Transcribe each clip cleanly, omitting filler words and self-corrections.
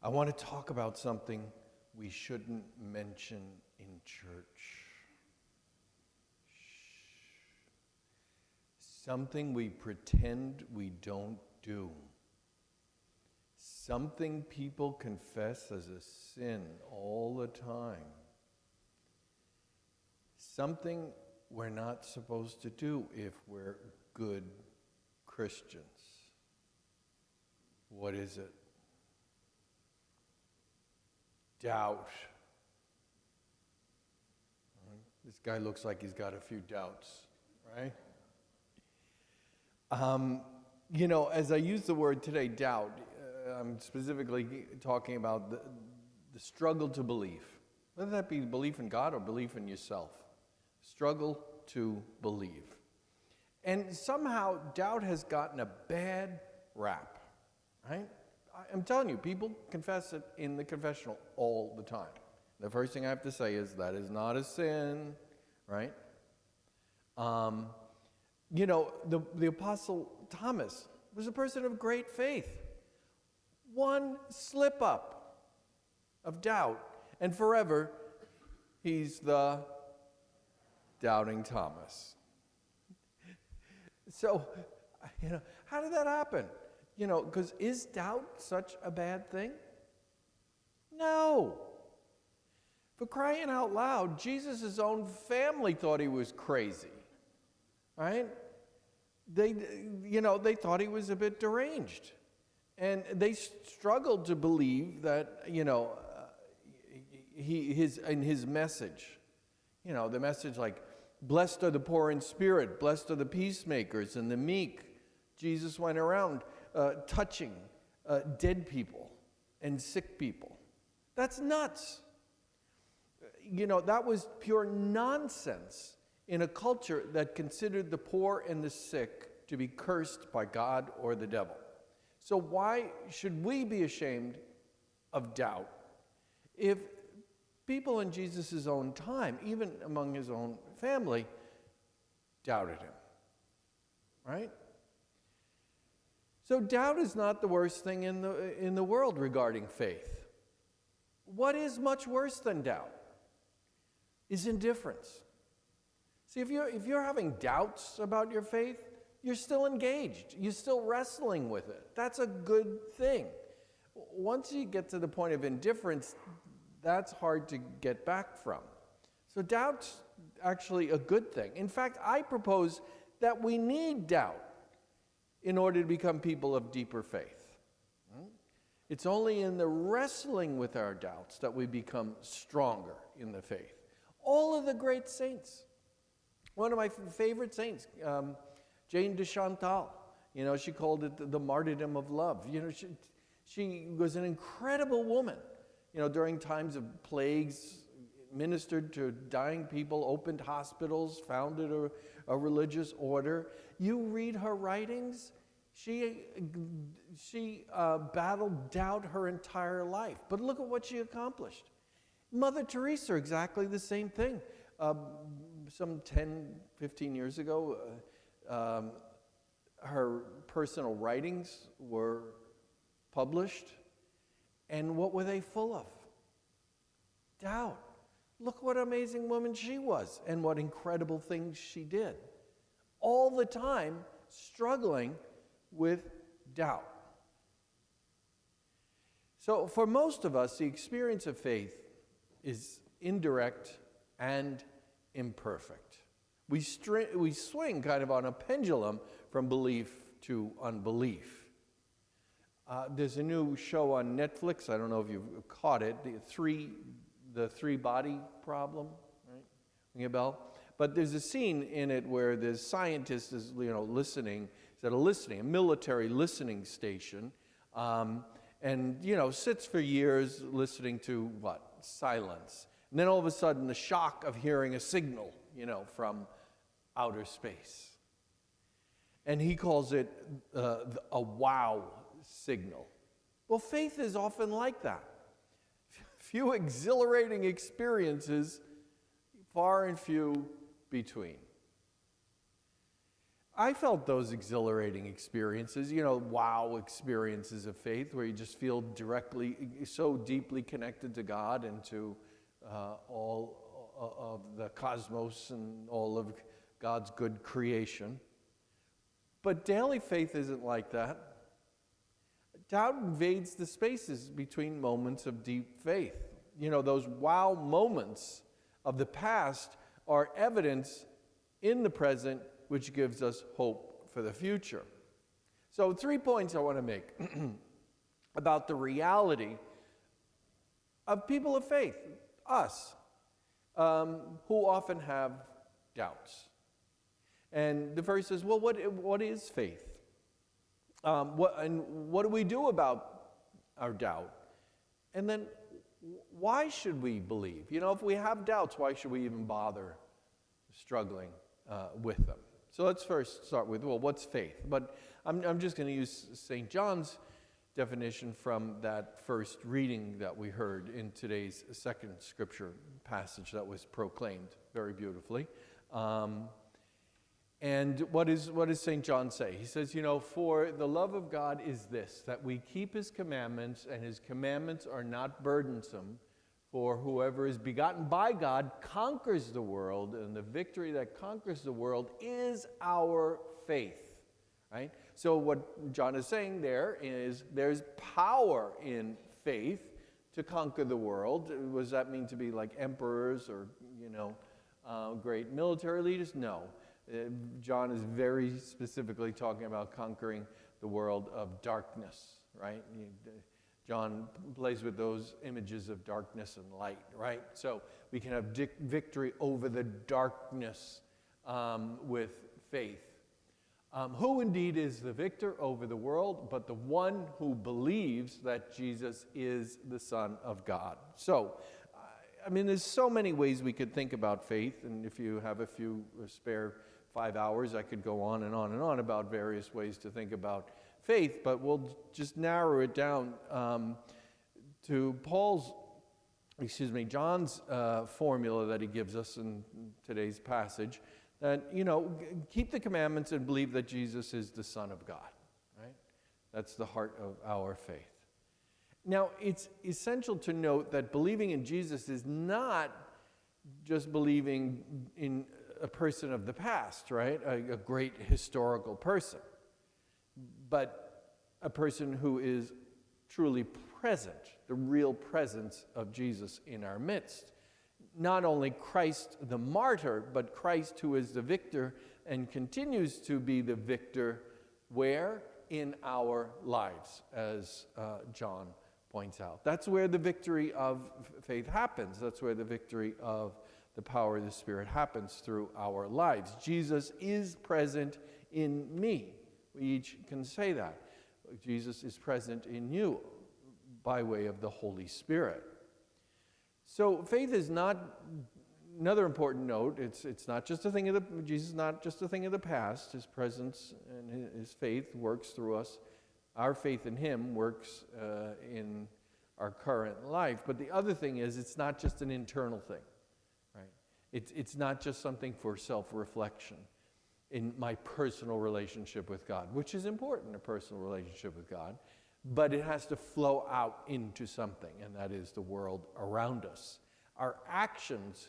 I want to talk about something we shouldn't mention in church. Something we pretend we don't do. Something people confess as a sin all the time. Something we're not supposed to do if we're good Christians. What is it? Doubt. This guy looks like he's got a few doubts, right? As I use the word today, doubt, I'm specifically talking about the struggle to believe. Whether that be belief in God or belief in yourself. Struggle to believe. And somehow doubt has gotten a bad rap, right? I'm telling you, people confess it in the confessional all the time. The first thing I have to say is that is not a sin, right? The Apostle Thomas was a person of great faith. One slip up of doubt, and forever he's the doubting Thomas. So, how did that happen? Because is doubt such a bad thing? No. For crying out loud, Jesus' own family thought he was crazy, right? They thought he was a bit deranged. And they struggled to believe that, his message, the message like, blessed are the poor in spirit, blessed are the peacemakers and the meek. Jesus went around touching dead people and sick people. That's nuts. That was pure nonsense in a culture that considered the poor and the sick to be cursed by God or the devil. So why should we be ashamed of doubt if people in Jesus' own time, even among his own family, doubted him, right? So doubt is not the worst thing in the world regarding faith. What is much worse than doubt is indifference. See, if you're having doubts about your faith, you're still engaged. You're still wrestling with it. That's a good thing. Once you get to the point of indifference, that's hard to get back from. So doubt's actually a good thing. In fact, I propose that we need doubt in order to become people of deeper faith. It's only in the wrestling with our doubts that we become stronger in the faith. All of the great saints. One of my favorite saints, Jane de Chantal, she called it the martyrdom of love. She was an incredible woman, during times of plagues, ministered to dying people, opened hospitals, founded a religious order. You read her writings, she battled doubt her entire life. But look at what she accomplished. Mother Teresa, exactly the same thing. Some 10, 15 years ago, her personal writings were published. And what were they full of? Doubt. Look what an amazing woman she was and what incredible things she did. All the time struggling with doubt. So for most of us, the experience of faith is indirect and imperfect. We swing kind of on a pendulum from belief to unbelief. There's a new show on Netflix. I don't know if you've caught it. The three body problem, right? Ring a bell? But there's a scene in it where the scientist is, listening. He's at a military listening station, and sits for years listening to what? Silence. And then all of a sudden, the shock of hearing a signal, from outer space. And he calls it a wow signal. Well, faith is often like that. Few exhilarating experiences, far and few between. I felt those exhilarating experiences, wow experiences of faith where you just feel directly, so deeply connected to God and to all of the cosmos and all of God's good creation. But daily faith isn't like that. Doubt invades the spaces between moments of deep faith. Those wow moments of the past are evidence in the present, which gives us hope for the future. So 3 points I want to make about the reality of people of faith, us, who often have doubts. And the first is, well, what is faith? What do we do about our doubt? And then, why should we believe? If we have doubts, why should we even bother struggling with them? So let's first start with, well, what's faith? But I'm just going to use St. John's definition from that first reading that we heard in today's second scripture passage that was proclaimed very beautifully. And what does St. John say? He says, for the love of God is this, that we keep his commandments, and his commandments are not burdensome. For whoever is begotten by God conquers the world, and the victory that conquers the world is our faith. Right? So what John is saying there is there's power in faith to conquer the world. What does that mean to be like emperors or, great military leaders? No. John is very specifically talking about conquering the world of darkness, right? John plays with those images of darkness and light, right? So we can have victory over the darkness with faith. Who indeed is the victor over the world, but the one who believes that Jesus is the Son of God. So, there's so many ways we could think about faith, and if you have a few spare 5 hours, I could go on and on and on about various ways to think about faith, but we'll just narrow it down to John's formula that he gives us in today's passage, that, keep the commandments and believe that Jesus is the Son of God, right? That's the heart of our faith. Now, it's essential to note that believing in Jesus is not just believing in a person of the past, right? A great historical person, but a person who is truly present, the real presence of Jesus in our midst. Not only Christ the martyr, but Christ who is the victor and continues to be the victor, where? In our lives, as John points out. That's where the victory of faith happens. That's where the victory of the power of the Spirit happens, through our lives. Jesus is present in me. We each can say that. Jesus is present in you by way of the Holy Spirit. So faith is not, another important note, it's not just a thing of Jesus is not just a thing of the past. His presence and his faith works through us. Our faith in him works in our current life. But the other thing is, it's not just an internal thing. It's not just something for self-reflection in my personal relationship with God, which is important, a personal relationship with God, but it has to flow out into something, and that is the world around us. Our actions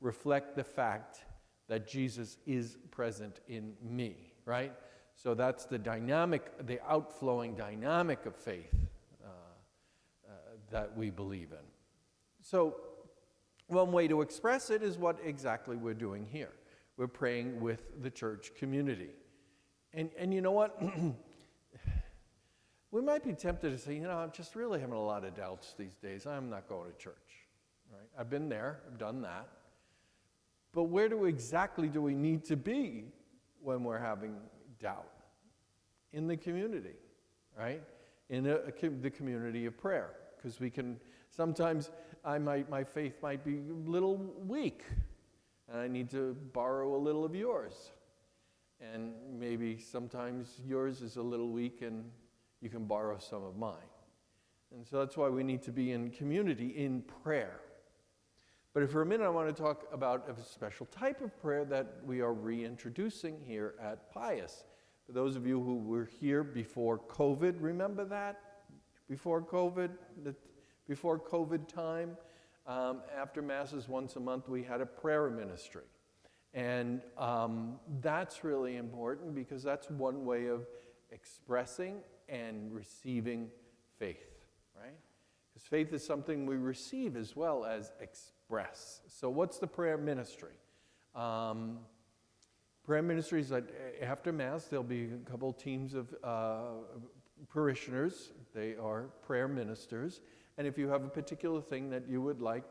reflect the fact that Jesus is present in me, right? So that's the dynamic, the outflowing dynamic of faith that we believe in. So one way to express it is what exactly we're doing here. We're praying with the church community. And you know what? We might be tempted to say, I'm just really having a lot of doubts these days. I'm not going to church. Right? I've been there. I've done that. But where exactly do we need to be when we're having doubt? In the community, right? In the community of prayer. Because we can, sometimes my faith might be a little weak, and I need to borrow a little of yours. And maybe sometimes yours is a little weak, and you can borrow some of mine. And so that's why we need to be in community, in prayer. But for a minute, I want to talk about a special type of prayer that we are reintroducing here at Pius. For those of you who were here before COVID, remember that? Before COVID time, after Masses once a month, we had a prayer ministry. And that's really important because that's one way of expressing and receiving faith, right? Because faith is something we receive as well as express. So what's the prayer ministry? Prayer ministry is that after Mass, there'll be a couple teams of parishioners. They are prayer ministers. And if you have a particular thing that you would like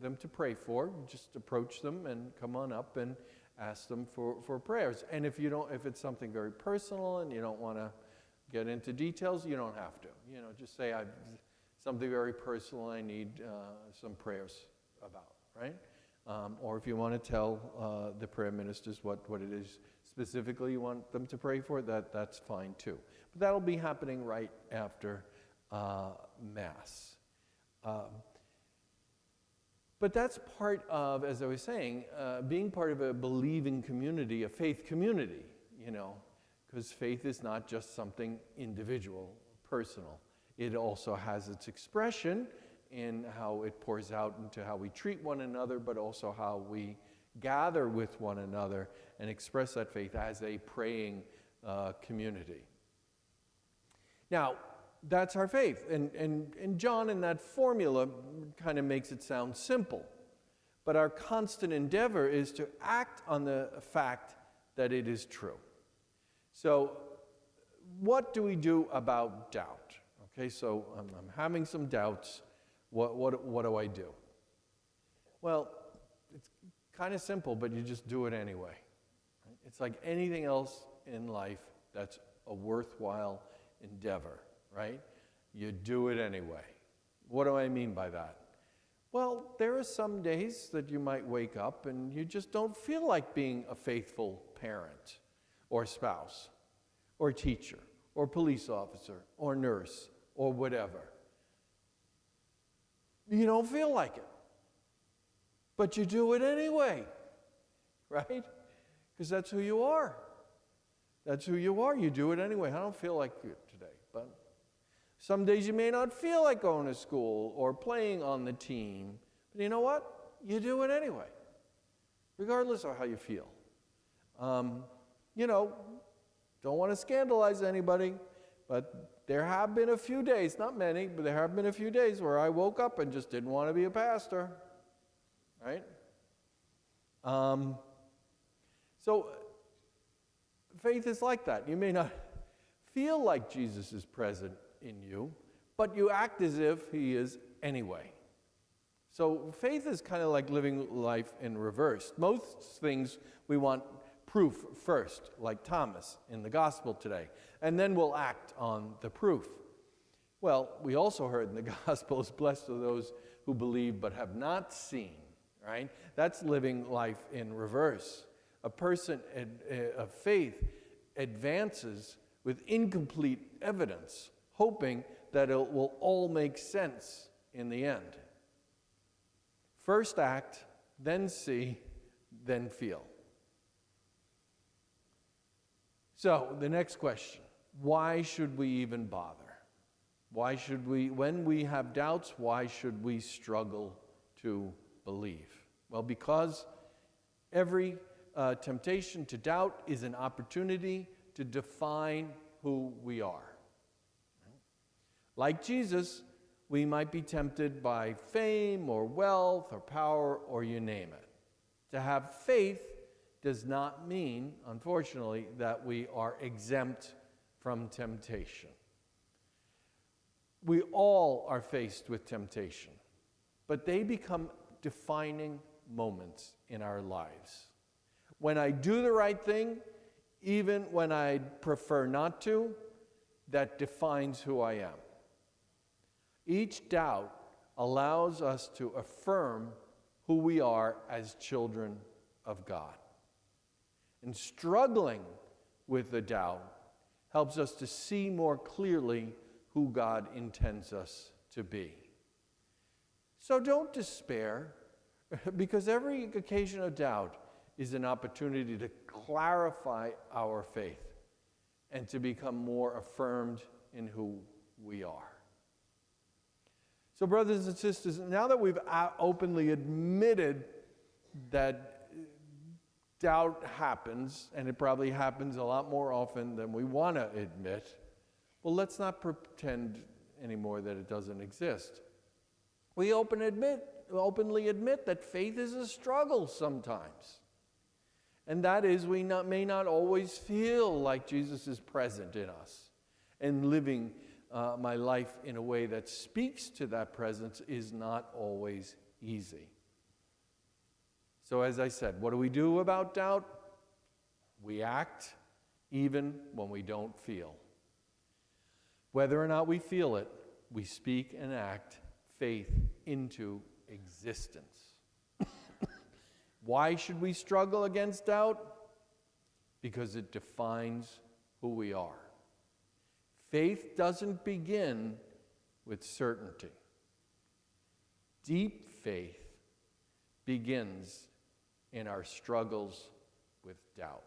them to pray for, just approach them and come on up and ask them for prayers. And if it's something very personal and you don't want to get into details, you don't have to. Just say, I've something very personal I need some prayers about, right? Or if you want to tell the prayer ministers what it is specifically you want them to pray for, that's fine too. But that'll be happening right after Mass. But that's part of, as I was saying, being part of a believing community, a faith community, because faith is not just something individual, personal. It also has its expression in how it pours out into how we treat one another, but also how we gather with one another and express that faith as a praying community. Now, that's our faith. And John, in that formula, kind of makes it sound simple. But our constant endeavor is to act on the fact that it is true. So, what do we do about doubt? Okay, so I'm having some doubts. What do I do? Well, it's kind of simple, but you just do it anyway. Right? It's like anything else in life that's a worthwhile endeavor, right? You do it anyway. What do I mean by that? Well, there are some days that you might wake up and you just don't feel like being a faithful parent or spouse or teacher or police officer or nurse or whatever. You don't feel like it. But you do it anyway, right? Because that's who you are. That's who you are. You do it anyway. I don't feel like it today, but some days you may not feel like going to school or playing on the team. But you know what? You do it anyway, regardless of how you feel. Don't want to scandalize anybody, but there have been a few days, not many, but there have been a few days where I woke up and just didn't want to be a pastor, right? So faith is like that. You may not feel like Jesus is present in you, but you act as if he is anyway. So faith is kind of like living life in reverse. Most things we want proof first, like Thomas in the gospel today, and then we'll act on the proof. Well, we also heard in the Gospels, blessed are those who believe but have not seen, right? That's living life in reverse. A person of faith advances with incomplete evidence, hoping that it will all make sense in the end. First act, then see, then feel. So, the next question, why should we even bother? Why should we, when we have doubts, why should we struggle to believe? Well, because every temptation to doubt is an opportunity to define who we are. Like Jesus, we might be tempted by fame or wealth or power or you name it. To have faith does not mean, unfortunately, that we are exempt from temptation. We all are faced with temptation, but they become defining moments in our lives. When I do the right thing, even when I prefer not to, that defines who I am. Each doubt allows us to affirm who we are as children of God. And struggling with the doubt helps us to see more clearly who God intends us to be. So don't despair, because every occasion of doubt is an opportunity to clarify our faith and to become more affirmed in who we are. So brothers and sisters, now that we've openly admitted that doubt happens, and it probably happens a lot more often than we want to admit, well, let's not pretend anymore that it doesn't exist. We openly admit that faith is a struggle sometimes. And that is, we may not always feel like Jesus is present in us. And living my life in a way that speaks to that presence is not always easy. So as I said, what do we do about doubt? We act even when we don't feel. Whether or not we feel it, we speak and act faith into existence. Why should we struggle against doubt? Because it defines who we are. Faith doesn't begin with certainty. Deep faith begins in our struggles with doubt.